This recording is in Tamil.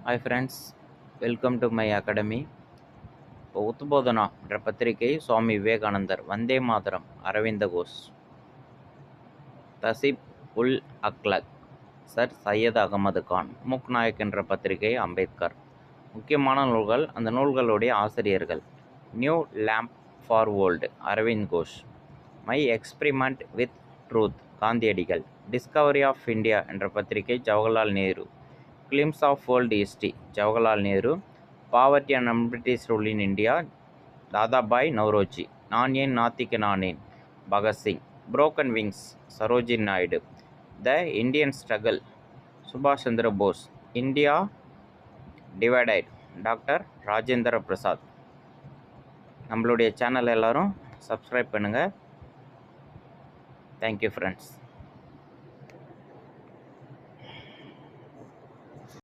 Hi friends, welcome to my academy. இப்போ உத்போதனா என்ற பத்திரிகை சுவாமி விவேகானந்தர், வந்தே மாதரம் அரவிந்த கோஷ், தசீப் உல் அக்லக், சர் சையத் அகமது கான், முக் நாயக் என்ற பத்திரிகை அம்பேத்கர். முக்கியமான நூல்கள், அந்த நூல்களுடைய ஆசிரியர்கள்: new lamp for world Aravind Ghosh, my experiment with truth காந்தியடிகள், டிஸ்கவரி ஆஃப் இந்தியா என்ற பத்திரிகை Jawaharlal Nehru, glimpse of world history Jawaharlal Nehru, poverty and British rule in India Dadabhai Naoroji, நான் ஏன் நாத்திக நானேன் Bhagat Singh, broken wings Sarojini Naidu, the Indian struggle சுபாஷ் Chandra Bose, India divided doctor Rajendra Prasad. நம்மளுடைய சேனல் எல்லாரும் சப்ஸ்கிரைப் பண்ணுங்கள். Thank you friends.